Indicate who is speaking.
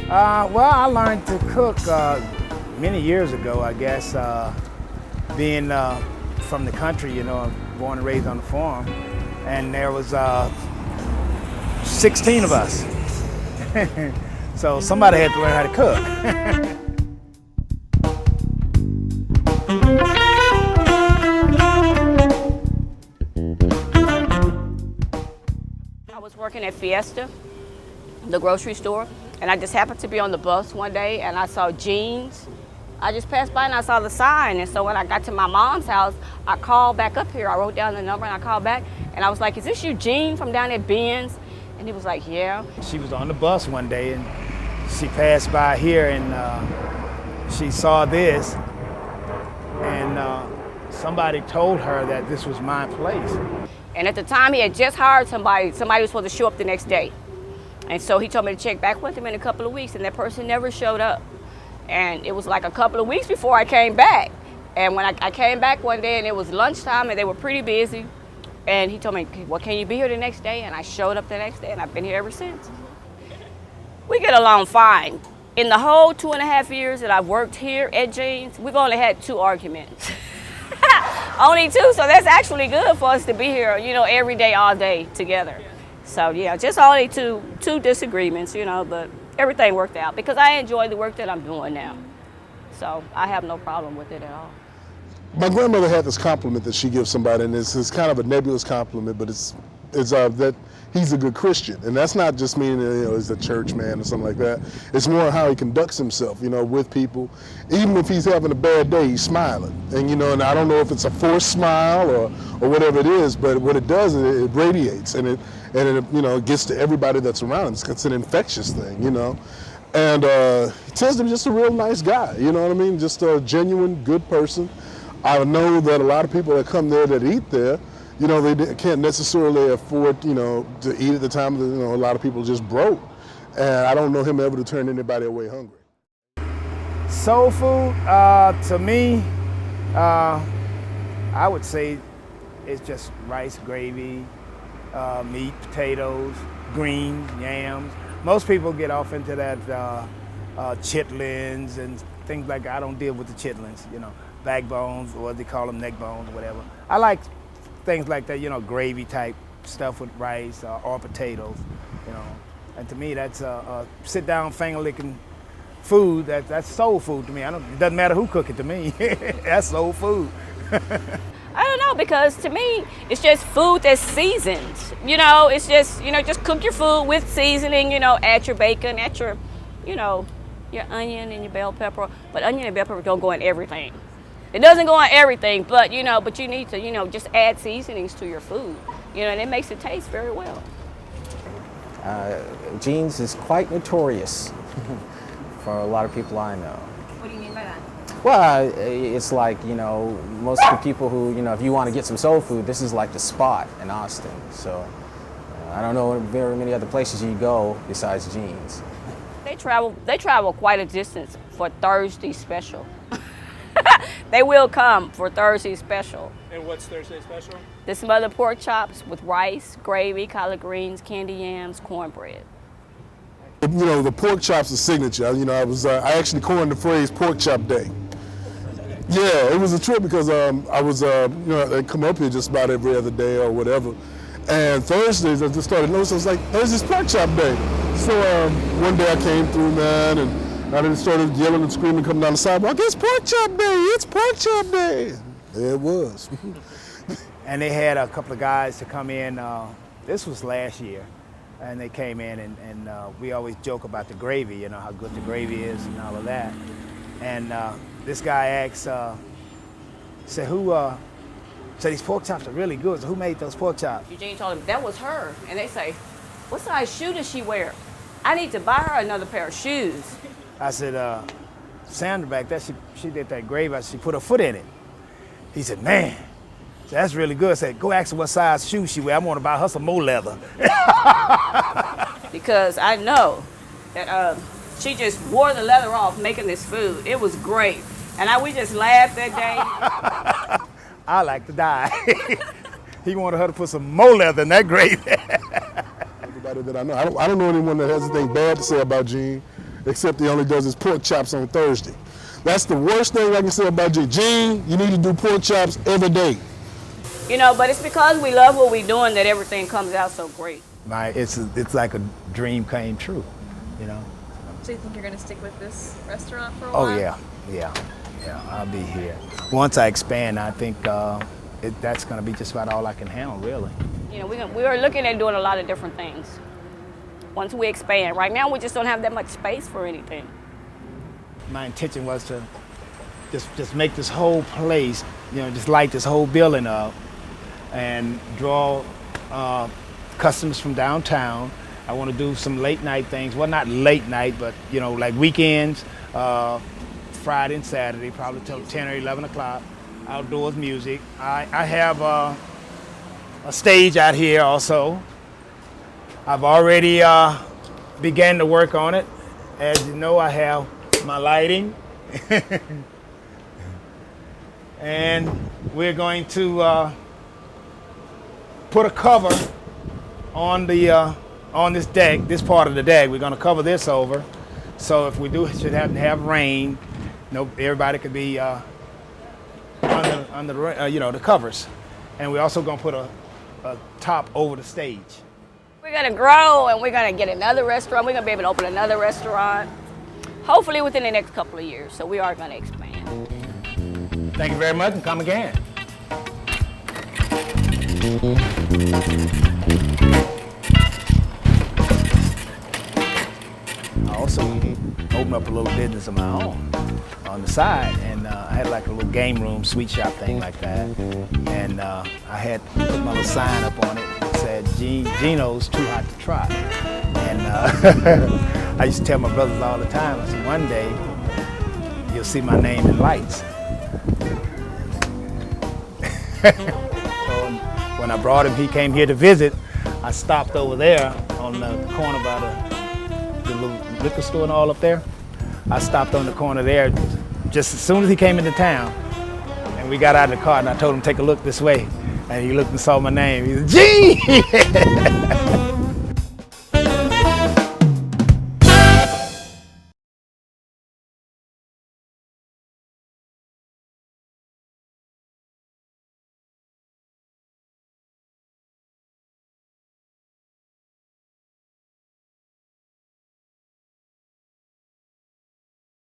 Speaker 1: Well, I learned to cook many years ago, I guess, being from the country, born and raised on the farm. And there was 16 of us. So somebody had to learn how to cook.
Speaker 2: I was working at Fiesta, the grocery store, and I just happened to be on the bus one day and I saw jeans. I just passed by and I saw the sign, and so when I got to my mom's house, I called back up here. I wrote down the number and I called back and I was like, "Is this you, Jean, from down at Ben's?" And he was like, "Yeah."
Speaker 1: She was on the bus one day and she passed by here and she saw this, and somebody told her that this was my place.
Speaker 2: And at the time he had just hired somebody. Somebody was supposed to show up the next day. And so he told me to check back with him in a couple of weeks, and that person never showed up. And it was like a couple of weeks before I came back. And when I came back one day and it was lunchtime and they were pretty busy, and he told me, "Well, can you be here the next day?" And I showed up the next day and I've been here ever since. We get along fine. In the whole 2.5 years that I've worked here at Jean's, we've only had 2 arguments. Only 2, so that's actually good for us to be here, every day, all day together. So yeah, just only two disagreements, but everything worked out because I enjoy the work that I'm doing now. So I have no problem with it at all.
Speaker 3: My grandmother had this compliment that she gives somebody, and it's kind of a nebulous compliment, but it's that he's a good Christian. And that's not just meaning, he's a church man or something like that. It's more how he conducts himself, with people. Even if he's having a bad day, he's smiling. And, and I don't know if it's a forced smile or whatever it is, but what it does is it radiates and it gets to everybody that's around him. It's an infectious thing, And he tends to be just a real nice guy, you know what I mean? Just a genuine, good person. I know that a lot of people that come there that eat there, they can't necessarily afford, to eat at the time. A lot of people just broke. And I don't know him ever to turn anybody away hungry.
Speaker 1: Soul food, to me, I would say it's just rice, gravy, meat, potatoes, greens, yams. Most people get off into that chitlins and things like that. I don't deal with the chitlins, backbones, or they call them neck bones or whatever. I like things like that, gravy type stuff with rice or potatoes, And to me, that's a sit-down, finger-licking food. That's soul food to me. It doesn't matter who cook it to me. That's soul food.
Speaker 2: I don't know, because to me, it's just food that's seasoned. It's just, just cook your food with seasoning, add your bacon, add your, your onion and your bell pepper. But onion and bell pepper don't go in everything. It doesn't go in everything, but you need to, just add seasonings to your food, and it makes it taste very well.
Speaker 4: Jean's is quite notorious for a lot of people I know.
Speaker 2: What do you mean by that?
Speaker 4: Well, it's like, most of the people who, if you want to get some soul food, this is like the spot in Austin. So I don't know very many other places you go besides Jean's. They
Speaker 2: travel quite a distance for Thursday special. They will come for Thursday special.
Speaker 5: And what's Thursday special?
Speaker 2: The smothered pork chops with rice, gravy, collard greens, candy yams, cornbread.
Speaker 3: The pork chops are signature. I actually coined the phrase pork chop day. Yeah, it was a trip because I was, I come up here just about every other day or whatever. And Thursdays, I just started noticing, I was like, Thursday's pork chop day. So one day I came through, man, and I then started yelling and screaming, coming down the sidewalk, "It's pork chop day, it's pork chop day." There it was.
Speaker 1: And they had a couple of guys to come in, this was last year, and they came in and we always joke about the gravy, how good the gravy is and all of that. And this guy asked, said, these pork chops are really good, so who made those pork chops?
Speaker 2: Eugene told him that was her, and they say, "What size shoe does she wear? I need to buy her another pair of shoes."
Speaker 1: I said, Sandra back there, she did that gravy, she put her foot in it. He said, "Man, that's really good." I said, "Go ask her what size shoes she wear. I want to buy her some more leather."
Speaker 2: Because I know that she just wore the leather off making this food. It was great. And we just laughed that day.
Speaker 1: I like to die. He wanted her to put some more leather in that gravy.
Speaker 3: Everybody that I know, I don't know anyone that has anything bad to say about Gene. except he only does his pork chops on Thursday. That's the worst thing I can say about you. Gene, you need to do pork chops every day.
Speaker 2: You know, but it's because we love what we're doing that everything comes out so great.
Speaker 1: It's like a dream came true, you know.
Speaker 5: So you think you're going to stick with this restaurant for a while?
Speaker 1: Oh yeah, I'll be here. Once I expand, I think that's going to be just about all I can handle, really.
Speaker 2: You know, we are looking at doing a lot of different things once we expand. Right now, we just don't have that much space for anything.
Speaker 1: My intention was to just make this whole place, you know, just light this whole building up and draw customers from downtown. I want to do some late night things. Well, not late night, but, you know, like weekends, Friday and Saturday, probably till 10 or 11 o'clock. Outdoors music. I have a stage out here also. I've already began to work on it. As you know, I have my lighting. And we're going to put a cover on this deck, this part of the deck. We're going to cover this over. So if we should happen to have rain, you know, everybody could be under the covers. And we're also going to put a top over the stage.
Speaker 2: We're going to grow and we're going to get another restaurant. We're going to be able to open another restaurant, hopefully within the next couple of years. So we are going to expand.
Speaker 1: Thank you very much, and come again. I also opened up a little business of my own on the side, and I had like a little game room, sweet shop thing like that. And I had put my little sign up on it that said, Geno's too hot to trot. And I used to tell my brothers all the time, I said, one day you'll see my name in lights. So when I brought him, he came here to visit. I stopped over there on the corner by the little liquor store and all up there. I stopped on the corner there just as soon as he came into town. And we got out of the car and I told him, take a look this way. And he looked and saw my name. He said, Gee!